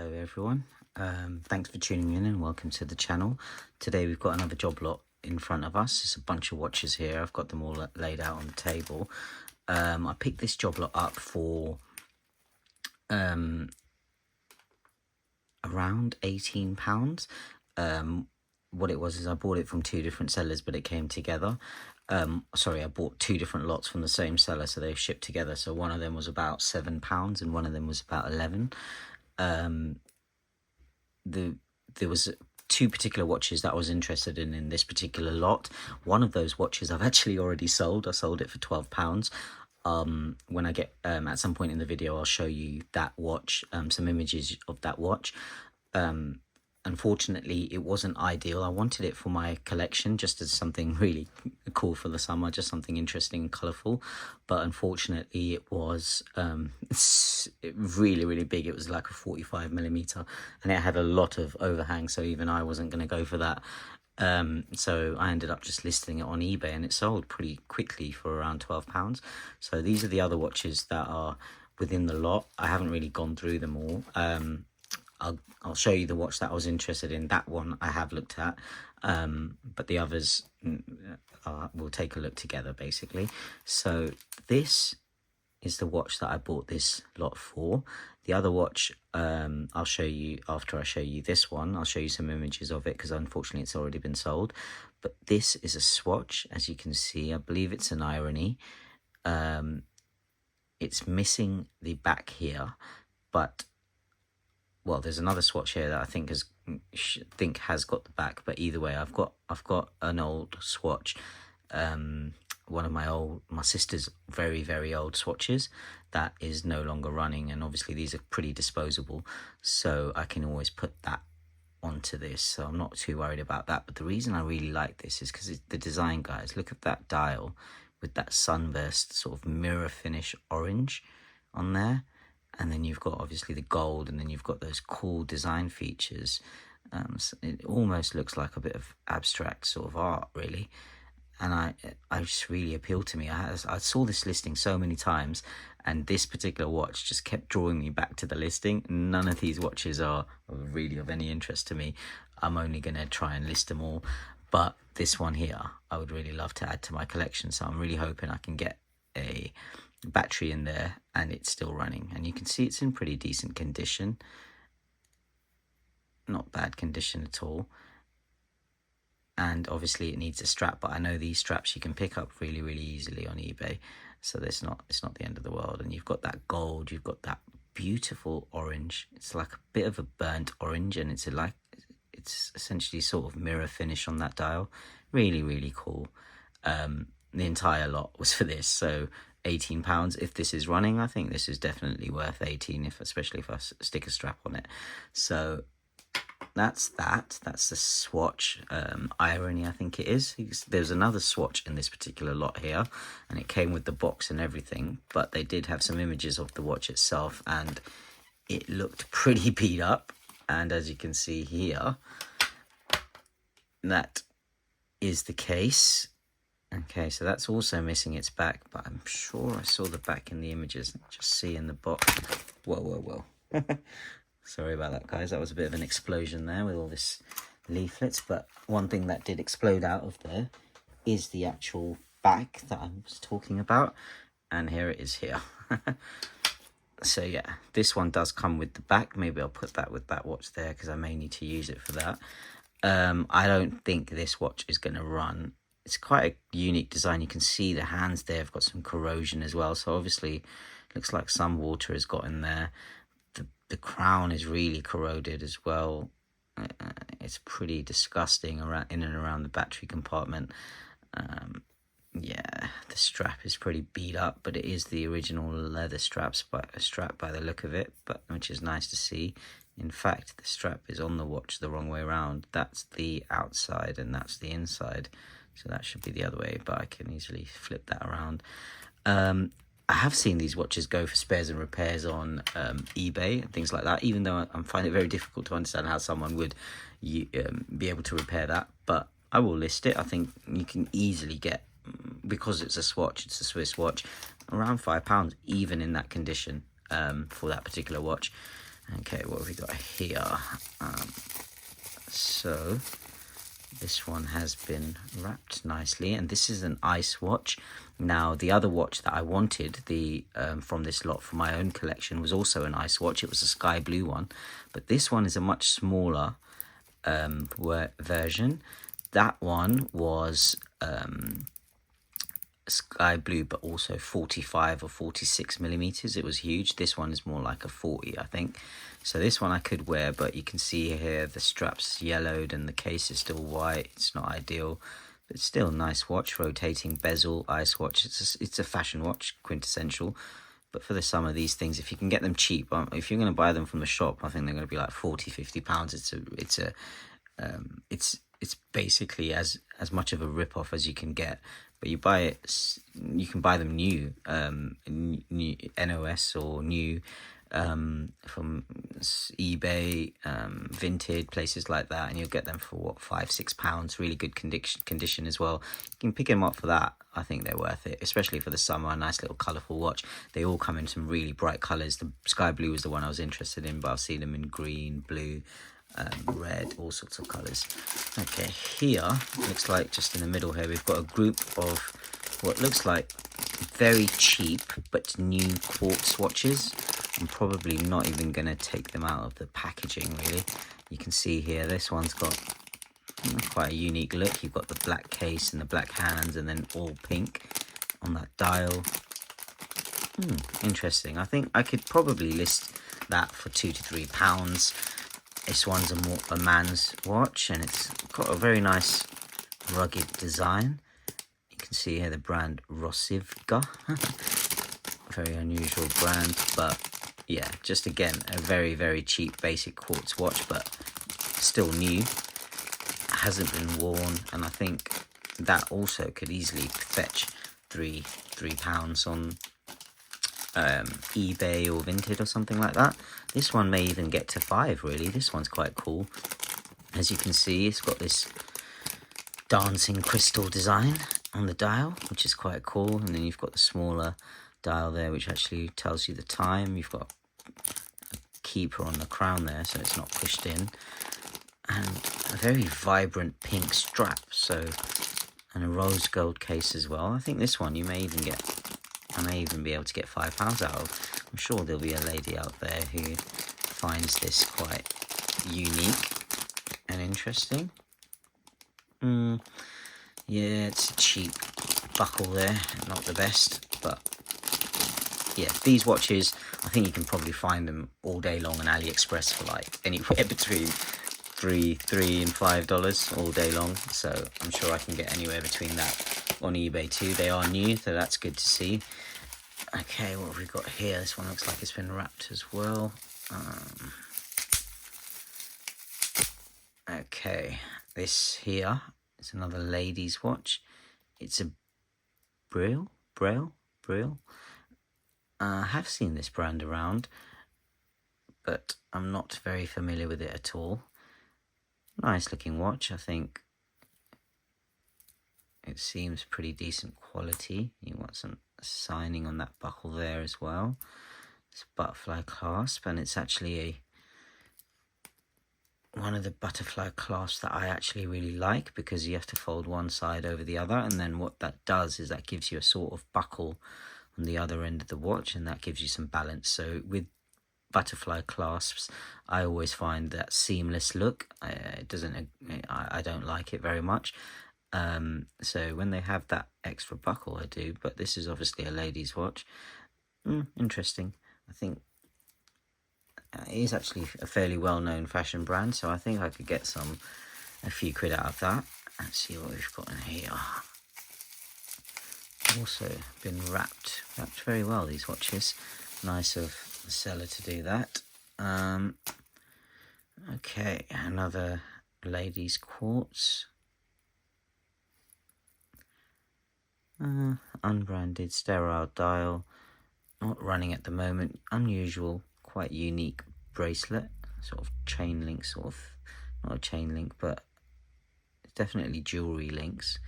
Hello everyone, thanks for tuning in and welcome to the channel. Today we've got another job lot in front of us. It's a bunch of watches here. I've got them all laid out on the table. I picked this job lot up for around £18. What it was is I bought it from two different sellers, but it came together. Sorry, I bought two different lots from the same seller, so they shipped together. So one of them was about £7 and one of them was about 11. There was two particular watches that I was interested in this particular lot. One of those watches I've actually already sold. I sold it for £12. When I get at some point in the video, I'll show you that watch, some images of that watch. Unfortunately, it wasn't ideal. I wanted it for my collection, just as something really cool for the summer, just something interesting and colourful. But unfortunately, it was really big. It was like a 45mm, and it had a lot of overhang, so even I wasn't going to go for that. So I ended up just listing it on eBay, and it sold pretty quickly for around £12. So these are the other watches that are within the lot. I haven't really gone through them all. I'll show you the watch that I was interested in. That one I have looked at, but the others we'll take a look together basically. So this is the watch that I bought this lot for. The other watch I'll show you after I show you this one. I'll show you some images of it because unfortunately it's already been sold. But this is a swatch, as you can see. I believe it's an irony. It's missing the back here, but well, there's another swatch here that I think has got the back, but either way, I've got an old swatch, one of my sister's very old swatches that is no longer running, and obviously these are pretty disposable, so I can always put that onto this, so I'm not too worried about that. But the reason I really like this is because the design, guys. Look at that dial with that sunburst sort of mirror finish orange on there. And then you've got obviously the gold, and then you've got those cool design features. So it almost looks like a bit of abstract sort of art, really. And I just really appealed to me. I saw this listing so many times, and this particular watch just kept drawing me back to the listing. None of these watches are really of any interest to me. I'm only going to try and list them all. But this one here, I would really love to add to my collection. So I'm really hoping I can get a battery in there and it's still running, and you can see it's in pretty decent condition, not bad condition at all. And obviously it needs a strap, but I know these straps you can pick up really easily on eBay, so it's not the end of the world. And you've got that gold, you've got that beautiful orange. It's like a bit of a burnt orange, and it's essentially sort of mirror finish on that dial. Really cool. The entire lot was for this, so £18. If this is running, I think this is definitely worth 18, especially if I stick a strap on it. So that's the swatch. Irony, I think it is. There's another swatch in this particular lot here, and it came with the box and everything, but they did have some images of the watch itself, and it looked pretty beat up. And as you can see here, that is the case. Okay, so that's also missing its back, but I'm sure I saw the back in the images. Just see in the box. Whoa. Sorry about that, guys. That was a bit of an explosion there with all this leaflets. But one thing that did explode out of there is the actual back that I was talking about. And here it is here. So yeah, this one does come with the back. Maybe I'll put that with that watch there because I may need to use it for that. I don't think this watch is going to run. It's quite a unique design. You can see the hands there have got some corrosion as well. So obviously looks like some water has got in there. The crown is really corroded as well. It's pretty disgusting in and around the battery compartment. Yeah, the strap is pretty beat up, but it is the original leather strap by the look of it, but which is nice to see. In fact, the strap is on the watch the wrong way around. That's the outside and that's the inside. So that should be the other way, but I can easily flip that around. I have seen these watches go for spares and repairs on eBay and things like that, even though I find it very difficult to understand how someone would be able to repair that. But I will list it. I think you can easily get, because it's a swatch, it's a Swiss watch, around £5, even in that condition, for that particular watch. Okay, what have we got here? So this one has been wrapped nicely, and this is an ice watch. Now, the other watch that I wanted, from this lot for my own collection, was also an ice watch. It was a sky blue one, but this one is a much smaller version. That one was sky blue, but also 45 or 46 millimeters. It was huge. This one is more like a 40, I think. So this one I could wear, but you can see here the straps yellowed and the case is still white. It's not ideal, but it's still a nice watch. Rotating bezel ice watch. It's a fashion watch, quintessential. But for the summer, these things, if you can get them cheap, if you're going to buy them from the shop, I think they're going to be like 40-50 pounds. It's basically as much of a rip-off as you can get. But you can buy them new, new NOS or new from eBay, Vinted, places like that, and you'll get them for what, £5-6, really good condition as well. You can pick them up for that. I think they're worth it, especially for the summer. A nice little colourful watch. They all come in some really bright colours. The sky blue was the one I was interested in, but I've seen them in green, blue, red, all sorts of colours. Okay, here looks like just in the middle here we've got a group of what looks like very cheap but new quartz watches. I'm probably not even going to take them out of the packaging, really. You can see here this one's got quite a unique look. You've got the black case and the black hands, and then all pink on that dial. Interesting. I think I could probably list that for £2 to £3. This one's a man's watch, and it's got a very nice rugged design. You can see here the brand Rosivka. Very unusual brand, but yeah, just again a very, very cheap basic quartz watch, but still new. Hasn't been worn, and I think that also could easily fetch £3 on eBay or Vinted or something like that. This one may even get to £5, really. This one's quite cool. As you can see, it's got this dancing crystal design on the dial, which is quite cool. And then you've got the smaller dial there, which actually tells you the time. You've got a keeper on the crown there, so it's not pushed in. And a very vibrant pink strap, and a rose gold case as well. I think this one I may even be able to get £5 out of. I'm sure there'll be a lady out there who finds this quite unique and interesting. Yeah, it's a cheap buckle there, not the best, but yeah, these watches, I think you can probably find them all day long on AliExpress for like anywhere between $3 and $5 all day long. So I'm sure I can get anywhere between that on eBay too. They are new, so that's good to see. Okay, what have we got here? This one looks like it's been wrapped as well. Okay, this here is another lady's watch. It's a Braille. I have seen this brand around, but I'm not very familiar with it at all. Nice looking watch. I think it seems pretty decent quality. You want some signing on that buckle there as well. It's a butterfly clasp, and it's actually one of the butterfly clasps that I actually really like, because you have to fold one side over the other, and then what that does is that gives you a sort of buckle on the other end of the watch, and that gives you some balance. So with butterfly clasps, I always find that seamless look. I don't like it very much. So when they have that extra buckle, I do. But this is obviously a lady's watch. Interesting. I think it is actually a fairly well-known fashion brand, so I think I could get a few quid out of that. Let's see what we've got in here. Also been wrapped very well, these watches. Nice of the seller to do that. Okay, another ladies' quartz. Unbranded sterile dial, not running at the moment. Unusual, quite unique bracelet, sort of chain link, not a chain link, but definitely jewelry links.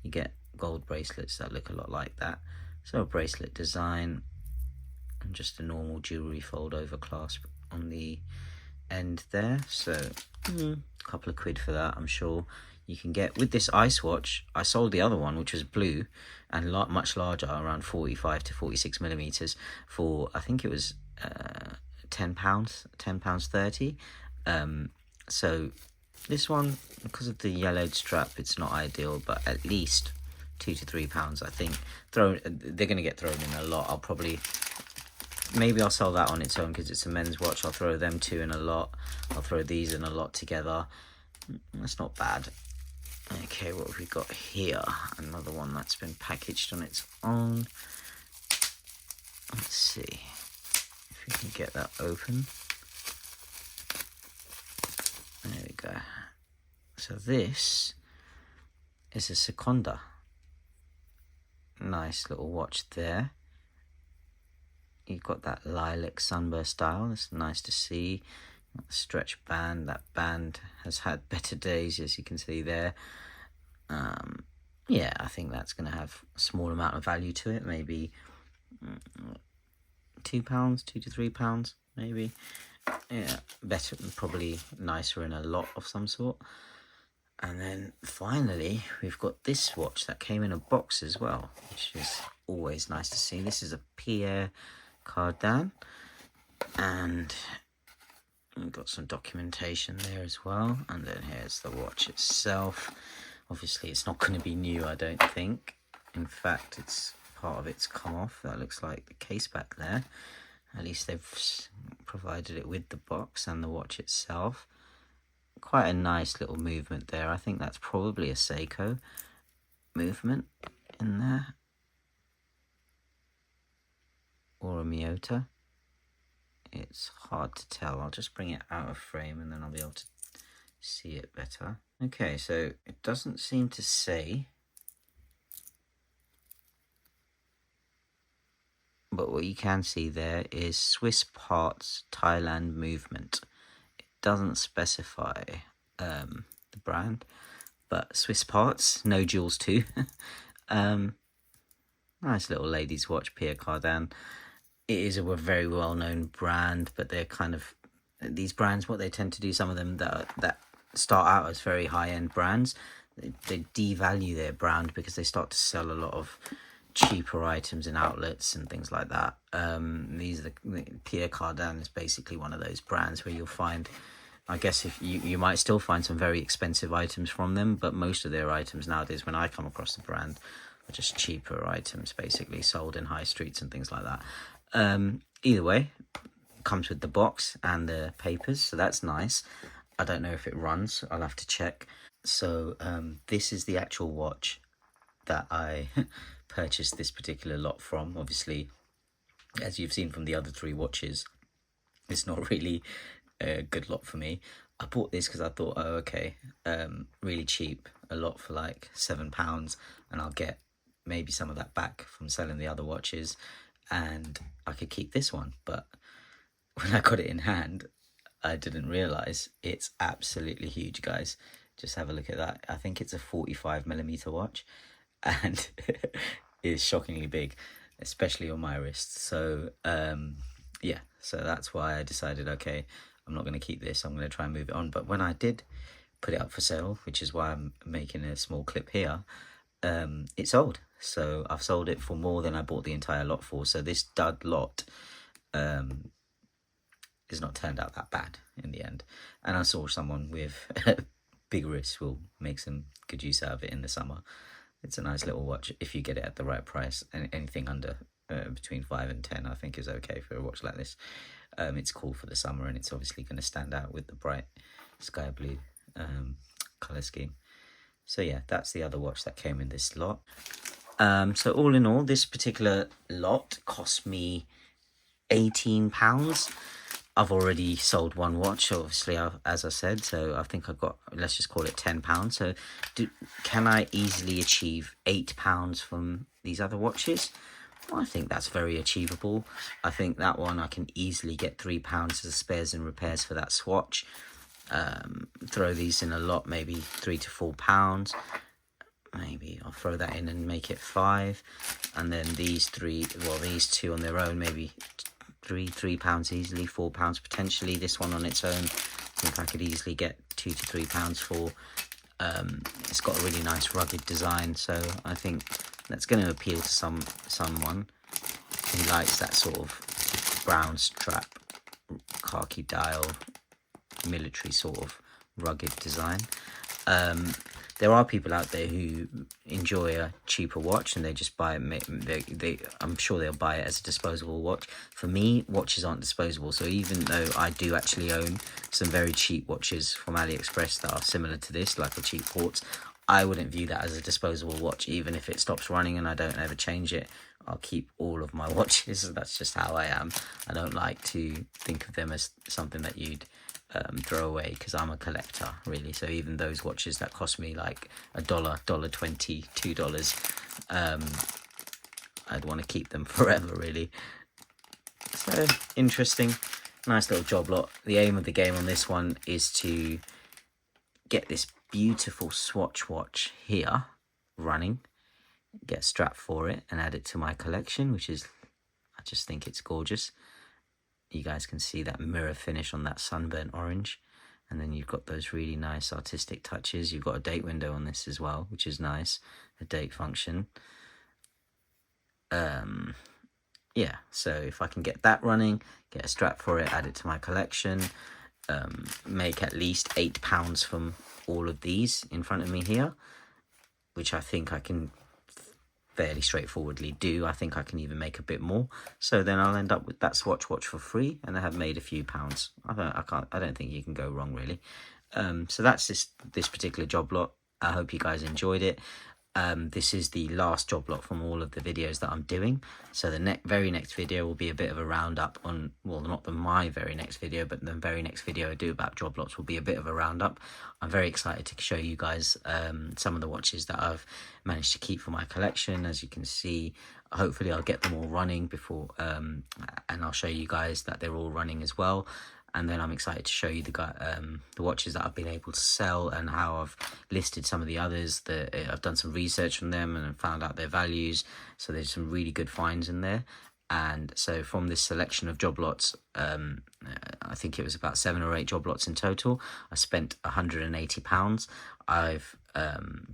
You get gold bracelets that look a lot like that. So a bracelet design and just a normal jewelry fold over clasp on the end there, so a couple of quid for that, I'm sure. You can get with this ice watch. I sold the other one, which was blue and much larger, around 45 to 46 millimeters, for I think it was £10, £10.30. So this one, because of the yellowed strap, it's not ideal, but at least £2 to £3, I think. They're going to get thrown in a lot. Maybe I'll sell that on its own because it's a men's watch. I'll throw them two in a lot. I'll throw these in a lot together. That's not bad. Okay, what have we got here? Another one that's been packaged on its own. Let's see if we can get that open. There we go. So this is a Seconda. Nice little watch there. You've got that lilac sunburst style. It's nice to see. Stretch band. That band has had better days, as you can see there. Yeah, I think that's going to have a small amount of value to it. Maybe £2, £2 to £3, maybe. Yeah, better, probably nicer in a lot of some sort. And then finally, we've got this watch that came in a box as well, which is always nice to see. This is a Pierre Cardin, and we've got some documentation there as well. And then here's the watch itself. Obviously, it's not going to be new, I don't think. In fact, part of it's come off. That looks like the case back there. At least they've provided it with the box and the watch itself. Quite a nice little movement there. I think that's probably a Seiko movement in there. Or a Miyota. It's hard to tell. I'll just bring it out of frame and then I'll be able to see it better. Okay, so it doesn't seem to say, but what you can see there is Swiss Parts Thailand movement. It doesn't specify the brand, but Swiss Parts, no jewels too. Nice little ladies watch, Pierre Cardin. It is a very well-known brand, but they're kind of, these brands, what they tend to do, some of them that start out as very high-end brands, they devalue their brand because they start to sell a lot of cheaper items in outlets and things like that. Pierre Cardin is basically one of those brands where you'll find, I guess, if you might still find some very expensive items from them, but most of their items nowadays, when I come across the brand, are just cheaper items, basically sold in high streets and things like that. Either way, it comes with the box and the papers, so that's nice. I don't know if it runs, I'll have to check. So this is the actual watch that I purchased this particular lot from. Obviously, as you've seen from the other three watches, it's not really a good lot for me. I bought this because I thought, oh, okay, really cheap, a lot for like £7, and I'll get maybe some of that back from selling the other watches, and I could keep this one. But when I got it in hand, I didn't realise it's absolutely huge, guys. Just have a look at that. I think it's a 45mm watch, and it's shockingly big, especially on my wrist. So yeah, so that's why I decided, okay, I'm not going to keep this, I'm going to try and move it on. But when I did put it up for sale, which is why I'm making a small clip here, it sold. So I've sold it for more than I bought the entire lot for. So this dud lot is not turned out that bad in the end. And I saw someone with big wrists will make some good use out of it in the summer. It's a nice little watch if you get it at the right price. And anything under between 5 and 10 I think is okay for a watch like this. It's cool for the summer, and it's obviously going to stand out with the bright sky blue colour scheme. So yeah, that's the other watch that came in this lot. So all in all, this particular lot cost me £18. I've already sold one watch, obviously, as I said, so I think I've got, let's just call it £10. So can I easily achieve £8 from these other watches? Well, I think that's very achievable. I think that one I can easily get £3 as spares and repairs for that swatch. Throw these in a lot, maybe £3 to £4. Maybe I'll throw that in and make it £5. And then these two on their own, maybe £3 easily, £4 potentially. This one on its own, I think I could easily get £2 to £3 for. It's got a really nice rugged design, so I think that's going to appeal to someone who likes that sort of brown strap, khaki dial, military sort of rugged design. There are people out there who enjoy a cheaper watch and they just buy it. I'm sure they'll buy it as a disposable watch. For me, watches aren't disposable. So even though I do actually own some very cheap watches from AliExpress that are similar to this, like a cheap quartz, I wouldn't view that as a disposable watch. Even if it stops running and I don't ever change it, I'll keep all of my watches. That's just how I am. I don't like to think of them as something that you'd throw away, because I'm a collector, really. So even those watches that cost me like $1, $1.20, $2, I'd want to keep them forever, really. So interesting, nice little job lot. The aim of the game on this one is to get this beautiful Swatch watch here running, get a strap for it and add it to my collection, which is, I just think it's gorgeous. You guys can see that mirror finish on that sunburnt orange, and then you've got those really nice artistic touches. You've got a date window on this as well, which is nice, a date function. Yeah, so if I can get that running, get a strap for it, add it to my collection, make at least £8 from all of these in front of me here, which I think I can fairly straightforwardly do. I think I can even make a bit more. So then I'll end up with that Swatch watch for free, and I have made a few pounds. I don't think you can go wrong, really. So that's this particular job lot. I hope you guys enjoyed it. This is the last job lot from all of the videos that I'm doing. So the very next video will be a bit of a roundup on, well, not my very next video, but the very next video I do about job lots will be a bit of a roundup. I'm very excited to show you guys some of the watches that I've managed to keep for my collection. As you can see, hopefully I'll get them all running before, and I'll show you guys that they're all running as well. And then I'm excited to show you the watches that I've been able to sell and how I've listed some of the others. I've done some research on them and found out their values. So there's some really good finds in there. And so from this selection of job lots, I think it was about 7 or 8 job lots in total, I spent £180. I've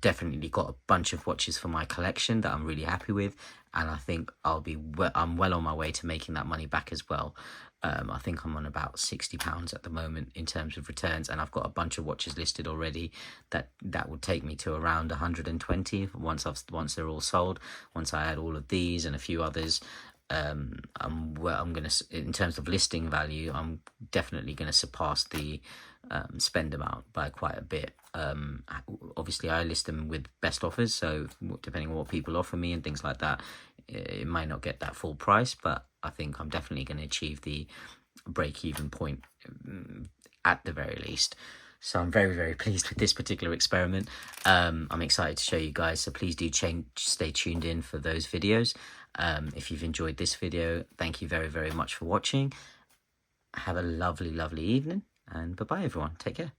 definitely got a bunch of watches for my collection that I'm really happy with, and I think I'm well on my way to making that money back as well. I think I'm on about £60 at the moment in terms of returns, and I've got a bunch of watches listed already that would take me to around 120 once they're all sold. Once I add all of these and a few others, I'm gonna, in terms of listing value, I'm definitely gonna surpass the spend amount by quite a bit. Obviously I list them with best offers, so depending on what people offer me and things like that, it might not get that full price, but I think I'm definitely going to achieve the break-even point at the very least. So I'm very, very pleased with this particular experiment. I'm excited to show you guys, so please do stay tuned in for those videos. If you've enjoyed this video, thank you very, very much for watching. Have a lovely, lovely evening, and bye-bye everyone. Take care.